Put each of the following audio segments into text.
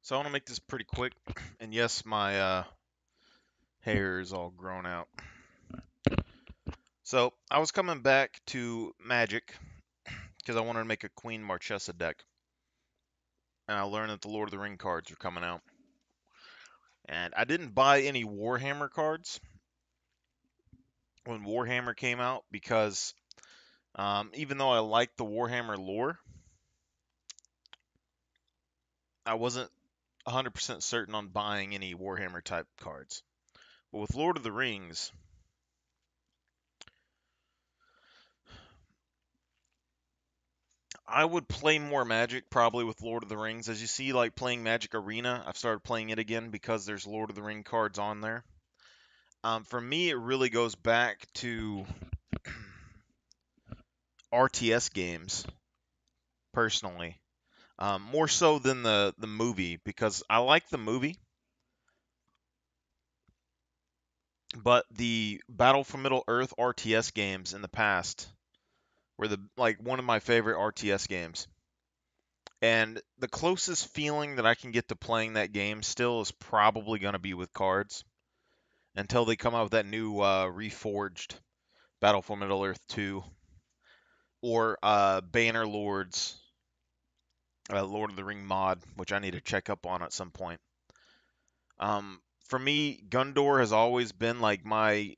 So I want to make this pretty quick. And yes, my hair is all grown out. So I was coming back to Magic because I wanted to make a Queen Marchesa deck. And I learned that the Lord of the Ring cards are coming out. And I didn't buy any Warhammer cards when Warhammer came out because even though I like the Warhammer lore, I wasn't 100% certain on buying any Warhammer type cards. But with Lord of the Rings, I would play more Magic probably with Lord of the Rings. As you see, like playing Magic Arena, I've started playing it again because there's Lord of the Ring cards on there. For me, it really goes back to RTS games, personally. More so than the movie, because I like the movie, but the Battle for Middle Earth RTS games in the past were one of my favorite RTS games. And the closest feeling that I can get to playing that game still is probably going to be with cards until they come out with that new reforged Battle for Middle Earth 2 or Banner Lords Lord of the Ring mod, which I need to check up on at some point. For me, Gundor has always been like my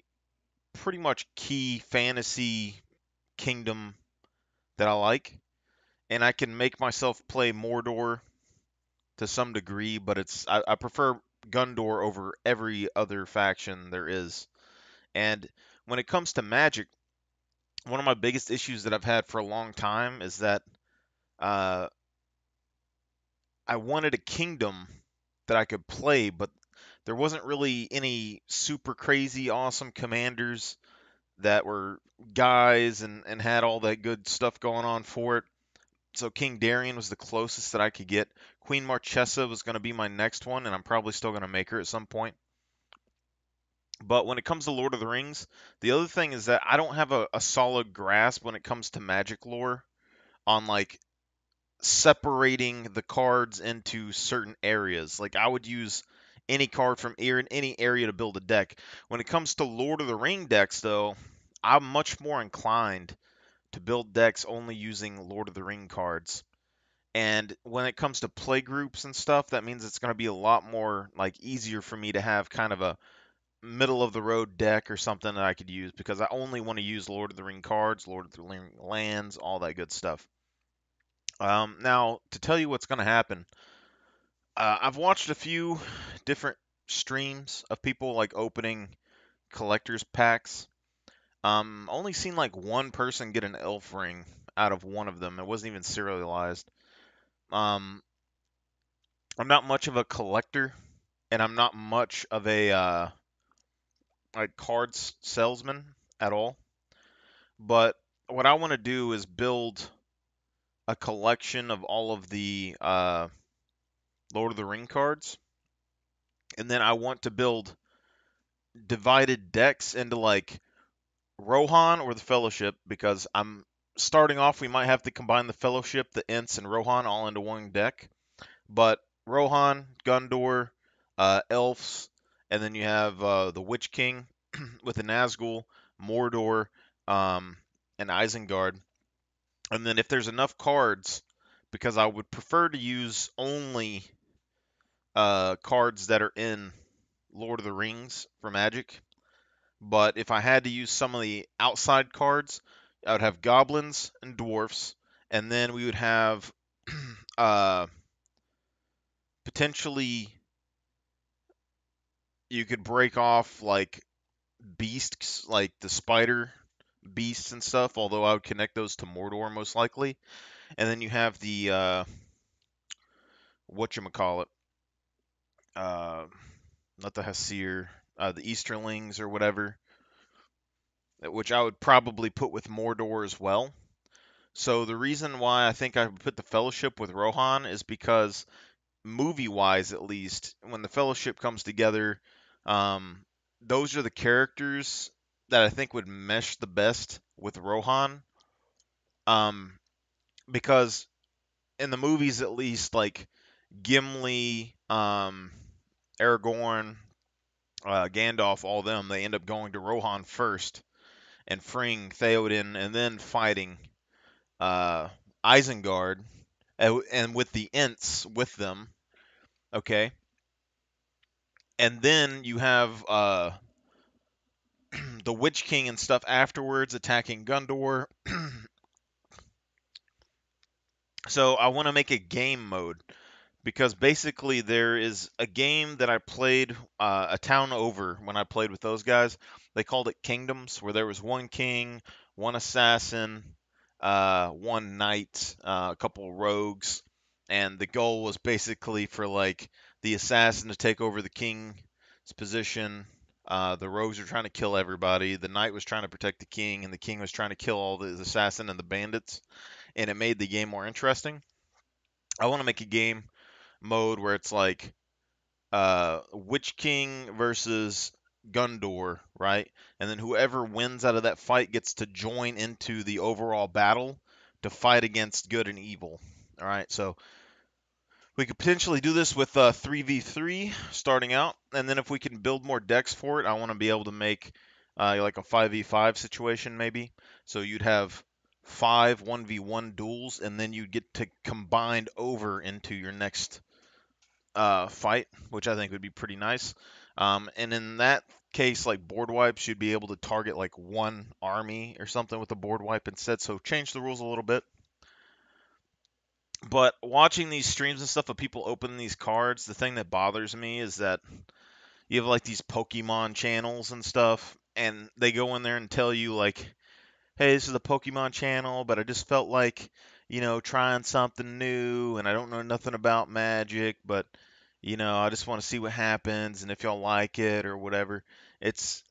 pretty much key fantasy kingdom that I like, and I can make myself play Mordor to some degree, but I prefer Gundor over every other faction there is. And when it comes to Magic, one of my biggest issues that I've had for a long time is that uh, I wanted a kingdom that I could play, but there wasn't really any super crazy awesome commanders that were guys and had all that good stuff going on for it. So King Darien was the closest that I could get. Queen Marchesa was going to be my next one, and I'm probably still going to make her at some point. But when it comes to Lord of the Rings, the other thing is that I don't have a solid grasp when it comes to Magic lore on like separating the cards into certain areas. Like I would use any card from any area to build a deck. When it comes to Lord of the Ring decks, though, I'm much more inclined to build decks only using Lord of the Ring cards. And when it comes to play groups and stuff, that means it's going to be a lot more like easier for me to have kind of a middle of the road deck or something that I could use because I only want to use Lord of the Ring cards, Lord of the Ring lands, all that good stuff. Now, to tell you what's going to happen, I've watched a few different streams of people like opening collector's packs. Only seen like one person get an elf ring out of one of them. It wasn't even serialized. Um, I'm not much of a collector, and I'm not much of a like cards salesman at all. But what I want to do is build a collection of all of the Lord of the Ring cards, and then I want to build divided decks into like Rohan or the Fellowship because I'm starting off. We might have to combine the Fellowship, the Ents, and Rohan all into one deck. But Rohan, Gundor, Elves, and then you have the Witch King with the Nazgul, Mordor, um, and Isengard. And then if there's enough cards, because I would prefer to use only cards that are in Lord of the Rings for Magic. But if I had to use some of the outside cards, I would have goblins and dwarfs, and then we would have uh, potentially you could break off like beasts, like the spider beasts and stuff. Although I would connect those to Mordor most likely, and then you have the what you call it, uh, not the Hasir, the Easterlings or whatever, which I would probably put with Mordor as well. So the reason why I think I would put the Fellowship with Rohan is because movie-wise, at least, when the Fellowship comes together, um, those are the characters that I think would mesh the best with Rohan. Um, because in the movies, at least, like Gimli, Aragorn, Gandalf, all them, they end up going to Rohan first and freeing Theoden and then fighting uh, Isengard and with the Ents with them. Okay. And then you have the Witch King and stuff afterwards attacking Gondor. So I want to make a game mode because basically there is a game that I played a town over when I played with those guys. They called it Kingdoms, where there was one king, one assassin, one knight, a couple rogues, and the goal was basically for like the assassin to take over the king's position. The rogues were trying to kill everybody. The knight was trying to protect the king, and the king was trying to kill all the assassin and the bandits. And it made the game more interesting. I want to make a game mode where it's like Witch King versus Gondor, right? And then whoever wins out of that fight gets to join into the overall battle to fight against good and evil. All right, so we could potentially do this with 3v3 starting out, and then if we can build more decks for it, I want to be able to make like a 5v5 situation maybe. So you'd have five 1v1 duels, and then you'd get to combine over into your next fight, which I think would be pretty nice. And in that case, like board wipes, you'd be able to target like one army or something with a board wipe instead. So change the rules a little bit. But watching these streams and stuff of people opening these cards, the thing that bothers me is that you have like these Pokemon channels and stuff, and they go in there and tell you like, "Hey, this is the Pokemon channel, but I just felt like, trying something new, and I don't know nothing about Magic, but I just want to see what happens and if y'all like it or whatever." It's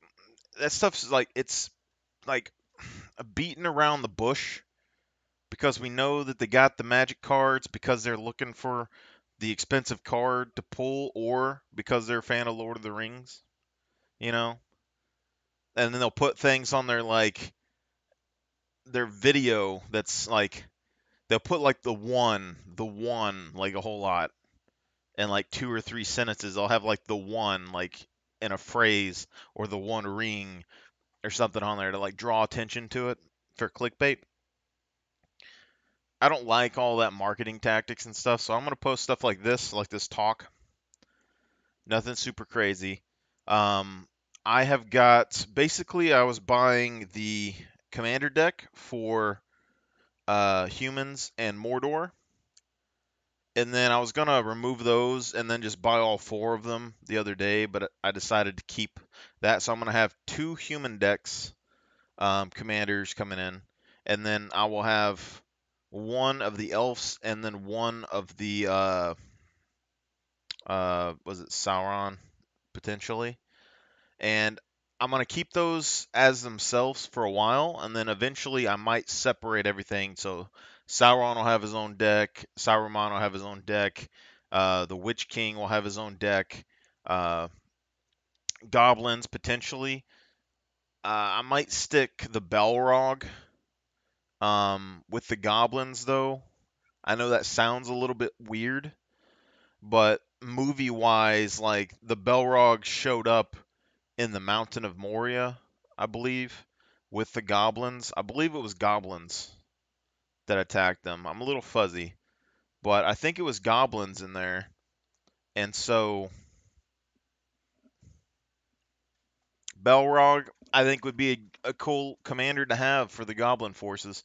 that stuff's like it's like a beating around the bush because we know that they got the magic cards because they're looking for the expensive card to pull or because they're a fan of Lord of the Rings, you know? And then they'll put things on their video that's like they'll put like the one like a whole lot and like two or three sentences I'll have like the one like in a phrase or the one ring or something on there to like draw attention to it for clickbait. I don't like all that marketing tactics and stuff, so I'm gonna post stuff like this talk. Nothing super crazy. Um, I have got basically I was buying the commander deck for humans and Mordor, and then I was gonna remove those and then just buy all four of them the other day, but I decided to keep that, so I'm gonna have two human decks, commanders coming in, and then I will have one of the elves and then one of the was it Sauron potentially, and I'm gonna keep those as themselves for a while, and then eventually I might separate everything. So Sauron will have his own deck, Saruman will have his own deck, the Witch King will have his own deck, uh, goblins potentially. I might stick the Balrog with the goblins though. I know that sounds a little bit weird, but movie wise, like the Balrog showed up in the Mountain of Moria, I believe, with the goblins. I believe it was goblins that attacked them. I'm a little fuzzy, but I think it was goblins in there. And so Balrog, I think, would be a cool commander to have for the goblin forces.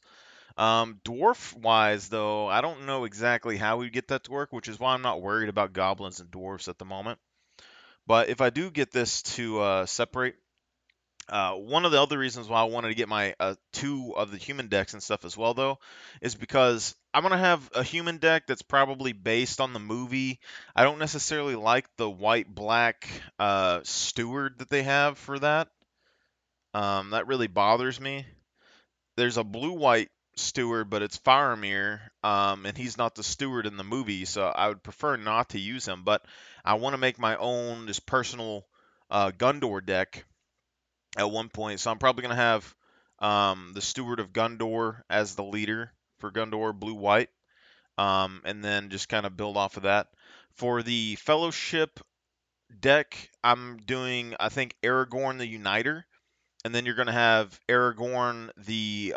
Dwarf wise, though, I don't know exactly how we'd get that to work, which is why I'm not worried about goblins and dwarfs at the moment. But if I do get this to separate, one of the other reasons why I wanted to get my two of the human decks and stuff as well, though, is because I'm gonna have a human deck that's probably based on the movie. I don't necessarily like the white black steward that they have for that. That really bothers me. There's a blue white steward, but it's Faramir, and he's not the steward in the movie, so I would prefer not to use him. But I want to make my own just personal Gundor deck at one point. So I'm probably going to have the Steward of Gondor as the leader for Gondor, blue white, and then just kind of build off of that. For the Fellowship deck, I'm doing, I think, Aragorn the Uniter, and then you're going to have Aragorn the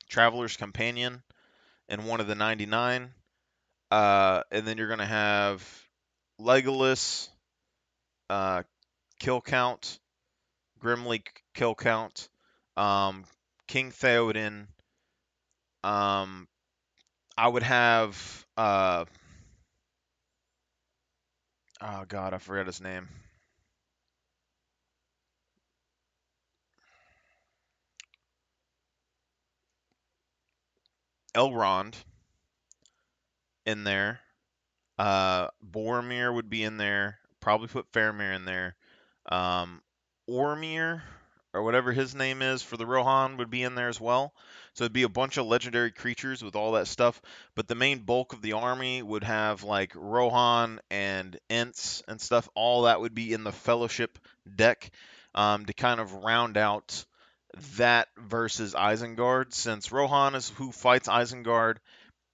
Traveler's Companion in one of the 99, and then you're going to have Legolas, uh, kill count, Grimly kill count, um, King Theoden. Um, I would have, oh god, I forgot his name. Elrond in there. Boromir would be in there. Probably put Faramir in there. Um, Ormir or whatever his name is for the Rohan would be in there as well. So it'd be a bunch of legendary creatures with all that stuff. But the main bulk of the army would have like Rohan and Ents and stuff. All that would be in the Fellowship deck to kind of round out that versus Isengard, since Rohan is who fights Isengard,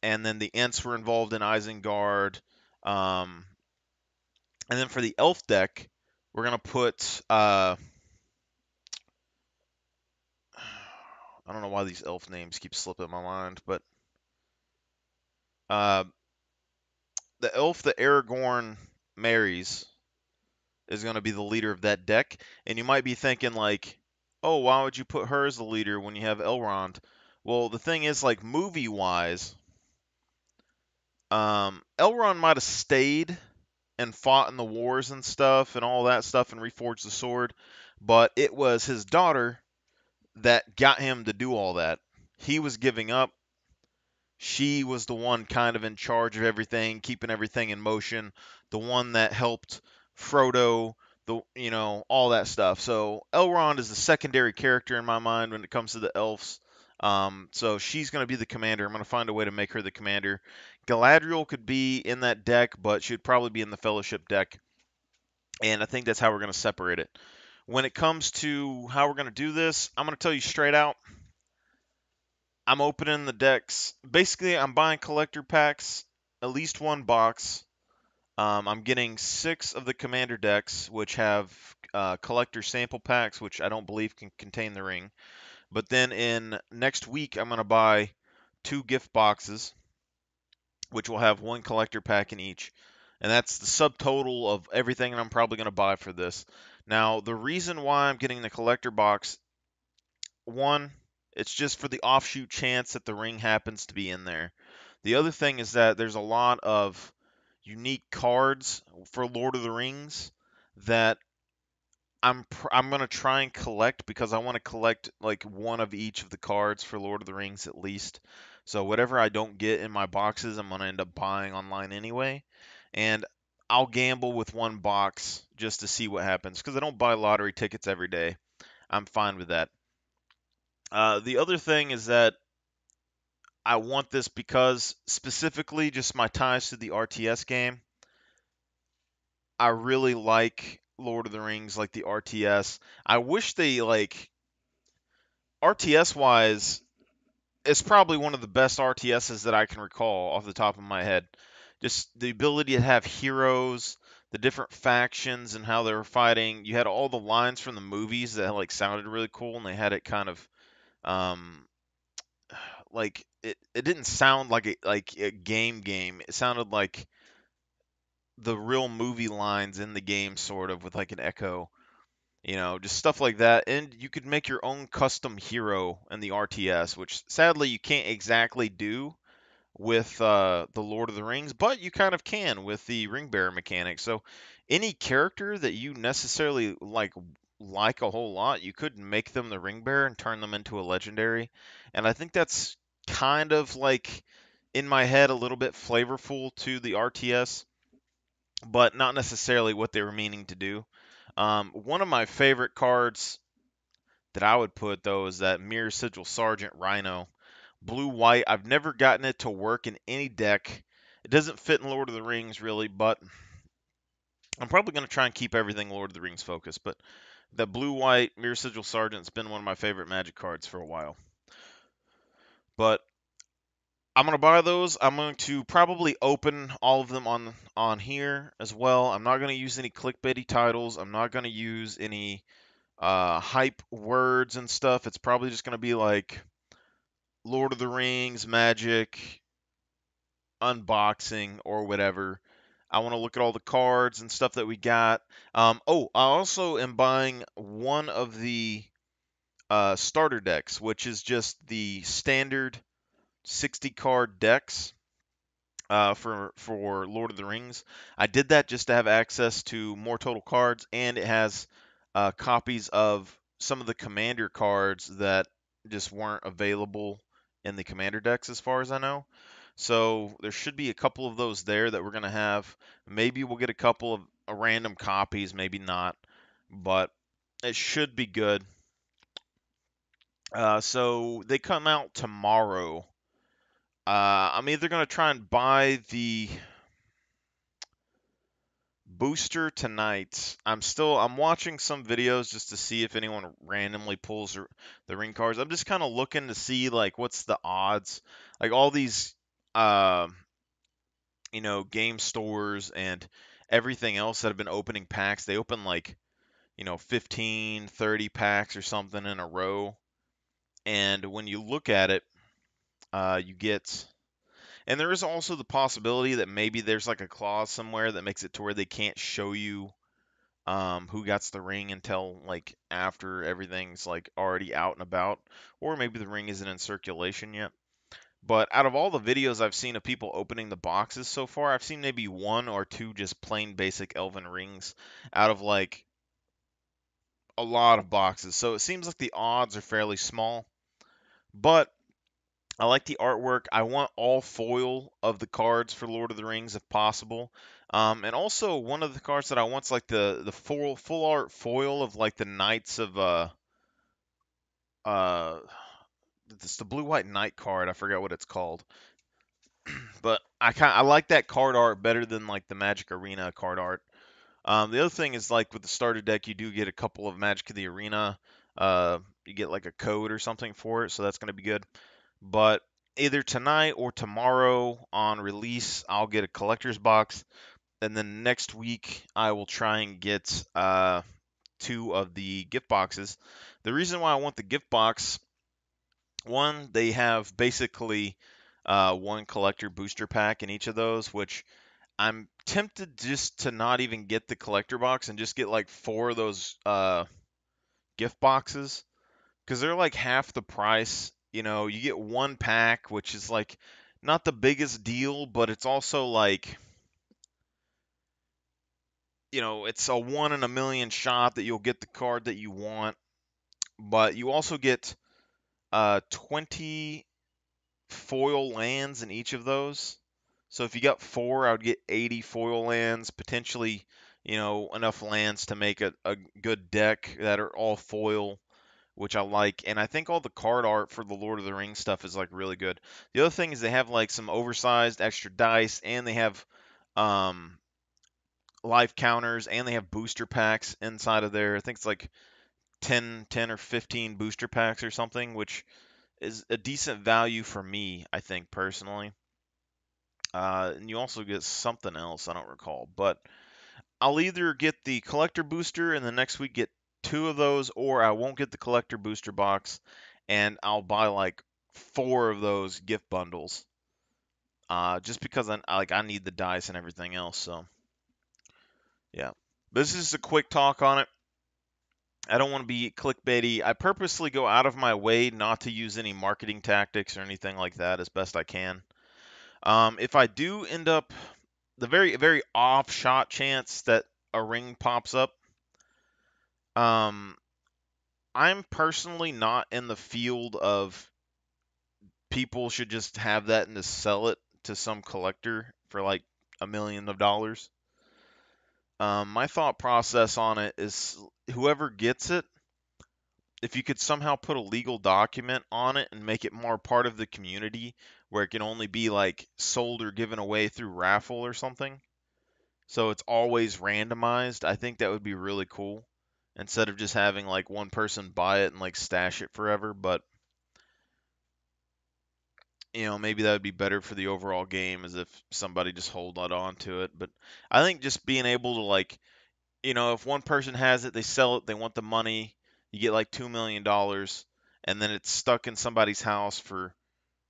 and then the Ents were involved in Isengard. Um, and then for the Elf deck, we're gonna put I don't know why these elf names keep slipping my mind, but uh, the elf that Aragorn marries is going to be the leader of that deck. And you might be thinking like, oh, why would you put her as the leader when you have Elrond? Well, the thing is, like movie wise, Elrond might have stayed and fought in the wars and stuff and all that stuff and reforged the sword, but it was his daughter that got him to do all that. He was giving up. She was the one kind of in charge of everything, keeping everything in motion, the one that helped Frodo, all that stuff. So Elrond is the secondary character in my mind when it comes to the elves. So she's going to be the commander. I'm going to find a way to make her the commander. Galadriel could be in that deck, but she'd probably be in the Fellowship deck. And I think that's how we're going to separate it. When it comes to how we're going to do this, I'm going to tell you straight out, I'm opening the decks. Basically, I'm buying collector packs, at least one box. I'm getting 6 of the commander decks, which have collector sample packs, which I don't believe can contain the ring. But then in next week, I'm going to buy 2 gift boxes, which will have 1 collector pack in each. And that's the subtotal of everything I'm probably going to buy for this. Now, the reason why I'm getting the collector box, one, it's just for the offshoot chance that the ring happens to be in there. The other thing is that there's a lot of unique cards for Lord of the Rings that I'm gonna try and collect, because I want to collect like one of each of the cards for Lord of the Rings at least. So whatever I don't get in my boxes, I'm gonna end up buying online anyway, and I'll gamble with one box just to see what happens, because I don't buy lottery tickets every day. I'm fine with that. The other thing is that I want this because specifically just my ties to the RTS game. I really like Lord of the Rings, like the RTS. I wish they like RTS wise, it's probably one of the best RTSs that I can recall off the top of my head. Just the ability to have heroes, the different factions and how they were fighting. You had all the lines from the movies that like sounded really cool, and they had it kind of um like it didn't sound like a game. It sounded like the real movie lines in the game, sort of with like an echo. Just stuff like that. And you could make your own custom hero in the RTS, which sadly you can't exactly do with the Lord of the Rings, but you kind of can with the ring bearer mechanic. So any character that you necessarily like a whole lot, you could make them the ring bearer and turn them into a legendary. And I think that's kind of like in my head a little bit flavorful to the RTS, but not necessarily what they were meaning to do. One of my favorite cards that I would put though is that Mirror Sigil Sergeant Rhino. Blue white. I've never gotten it to work in any deck. It doesn't fit in Lord of the Rings really, but I'm probably going to try and keep everything Lord of the Rings focused. But that blue white Mirror Sigil Sergeant's been one of my favorite Magic cards for a while. But I'm gonna buy those. I'm going to probably open all of them on here as well. I'm not gonna use any clickbaity titles. I'm not gonna use any hype words and stuff. It's probably just gonna be like Lord of the Rings, Magic, unboxing, or whatever. I want to look at all the cards and stuff that we got. Oh, I also am buying one of the starter decks, which is just the standard 60 card decks for Lord of the Rings. I did that just to have access to more total cards, and it has copies of some of the commander cards that just weren't available in the commander decks, as far as I know. So there should be a couple of those there that we're gonna have. Maybe we'll get a couple of random copies, maybe not, but it should be good. So they come out tomorrow. I'm either gonna try and buy the booster tonight. I'm watching some videos just to see if anyone randomly pulls the ring cards. I'm just kind of looking to see like what's the odds. Like all these uh game stores and everything else that have been opening packs, they open like, 15, 30 packs or something in a row. And when you look at it, you get and there is also the possibility that maybe there's like a clause somewhere that makes it to where they can't show you who gets the ring until like after everything's like already out and about, or maybe the ring isn't in circulation yet. But out of all the videos I've seen of people opening the boxes so far, I've seen maybe one or two just plain basic elven rings out of like a lot of boxes. So it seems like the odds are fairly small. But I like the artwork. I want all foil of the cards for Lord of the Rings if possible. And also one of the cards that I want's like the full art foil of like the Knights of uh it's the blue white knight card. I forgot what it's called. But I like that card art better than like the Magic Arena card art. The other thing is like with the starter deck, you do get a couple of Magic of the Arena. You get like a code or something for it, so that's going to be good. But either tonight or tomorrow on release, I'll get a collector's box, and then next week I will try and get two of the gift boxes. The reason why I want the gift box, one, they have basically one collector booster pack in each of those, which I'm tempted just to not even get the collector box and just get like four of those gift boxes because they're like half the price. You get one pack, which is like not the biggest deal, but it's also like, it's a one in a million shot that you'll get the card that you want. But you also get 20 foil lands in each of those. So if you got four, I would get 80 foil lands, potentially, enough lands to make a good deck that are all foil, which I like. And I think all the card art for the Lord of the Rings stuff is like really good. The other thing is they have like some oversized extra dice, and they have um, life counters, and they have booster packs inside of there. I think it's like 10 or 15 booster packs or something, which is a decent value for me, I think personally. And you also get something else, I don't recall. But I'll either get the collector booster and the next week get two of those, or I won't get the collector booster box and I'll buy like four of those gift bundles. Just because I need the dice and everything else. So yeah, but this is just a quick talk on it. I don't want to be clickbaity. I purposely go out of my way not to use any marketing tactics or anything like that as best I can. If I do end up the very very off shot chance that a ring pops up, um, I'm personally not in the field of people should just have that and just sell it to some collector for like $1 million. My thought process on it is whoever gets it, if you could somehow put a legal document on it and make it more part of the community where it can only be like sold or given away through raffle or something, so it's always randomized, I think that would be really cool instead of just having like one person buy it and like stash it forever. But maybe that would be better for the overall game as if somebody just hold on to it. But I think just being able to like, if one person has it, they sell it, they want the money, you get like $2 million, and then it's stuck in somebody's house for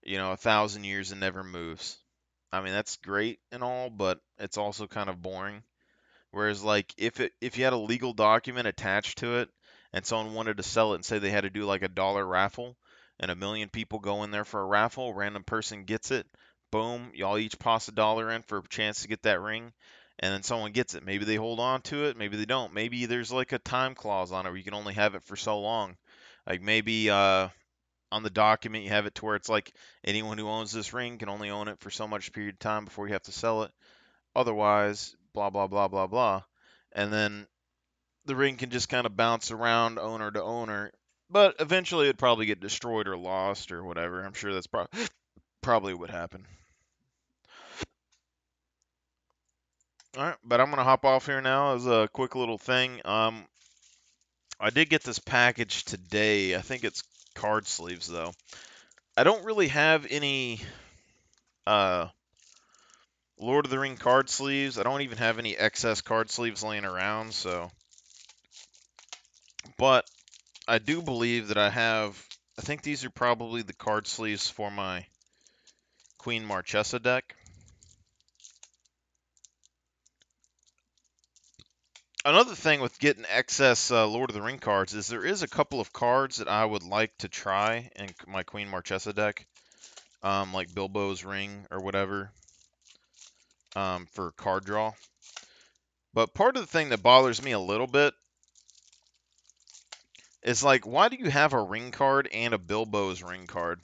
1,000 years and never moves. I mean, that's great and all, but it's also kind of boring. Whereas like if you had a legal document attached to it and someone wanted to sell it and say they had to do like a dollar raffle and 1 million people go in there for a raffle, a random person gets it, boom, y'all each toss $1 in for a chance to get that ring, and then someone gets it. Maybe they hold on to it, maybe they don't. Maybe there's like a time clause on it where you can only have it for so long. Like maybe on the document you have it to where it's like anyone who owns this ring can only own it for so much period of time before you have to sell it. Otherwise, blah, blah, blah, blah, blah. And then the ring can just kind of bounce around owner to owner. But eventually it'd probably get destroyed or lost or whatever. I'm sure that's probably what happened. All right, but I'm going to hop off here now as a quick little thing. I did get this package today. I think it's card sleeves, though. I don't really have any uh, Lord of the Ring card sleeves. I don't even have any excess card sleeves laying around, so. But I do believe that I think these are probably the card sleeves for my Queen Marchesa deck. Another thing with getting excess Lord of the Ring cards is there is a couple of cards that I would like to try in my Queen Marchesa deck, like Bilbo's Ring or whatever, for card draw. But part of the thing that bothers me a little bit is like, why do you have a ring card and a Bilbo's Ring card?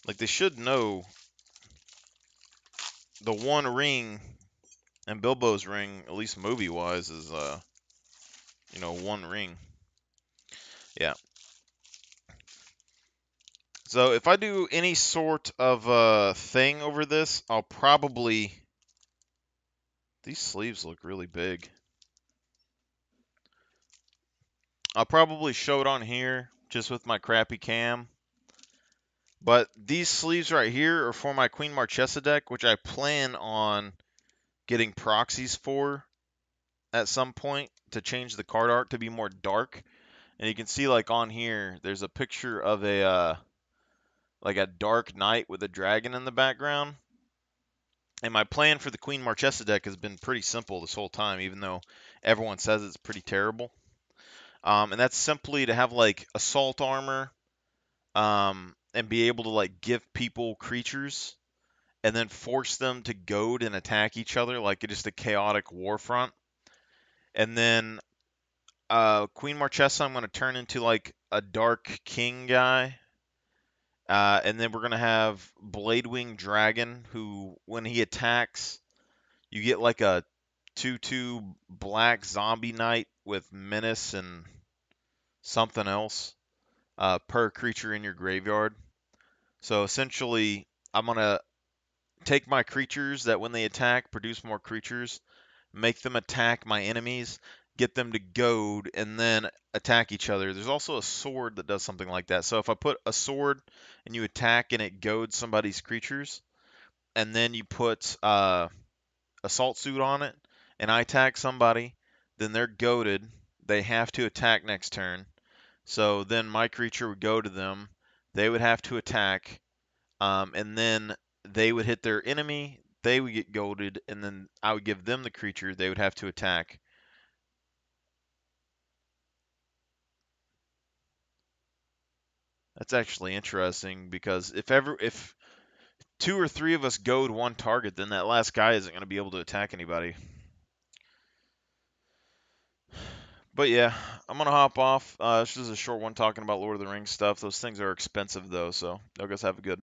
Like, they should know the one ring and Bilbo's Ring, at least movie-wise, is one ring. Yeah. So if I do any sort of thing over this, I'll probably. These sleeves look really big. I'll probably show it on here just with my crappy cam. But these sleeves right here are for my Queen Marchesa deck, which I plan on getting proxies for at some point to change the card art to be more dark. And you can see like on here, there's a picture of a like a dark knight with a dragon in the background. And my plan for the Queen Marchesa deck has been pretty simple this whole time, even though everyone says it's pretty terrible. And that's simply to have like assault armor, and be able to like give people creatures and then force them to goad and attack each other like just a chaotic war front. And then Queen Marchesa, I'm going to turn into like a Dark King guy. And then we're going to have Bladewing Dragon, who, when he attacks, you get like a 2/2 black zombie knight with menace and something else per creature in your graveyard. So essentially, I'm going to take my creatures that when they attack produce more creatures, make them attack my enemies, get them to goad, and then attack each other. There's also a sword that does something like that. So if I put a sword and you attack and it goads somebody's creatures, and then you put assault suit on it, and I attack somebody, then they're goaded. They have to attack next turn. So then my creature would go to them. They would have to attack, and then they would hit their enemy. They would get goaded, and then I would give them the creature. They would have to attack. That's actually interesting because if two or three of us goad one target, then that last guy isn't going to be able to attack anybody. But yeah, I'm gonna hop off. This is a short one talking about Lord of the Rings stuff. Those things are expensive though, so y'all guys have a good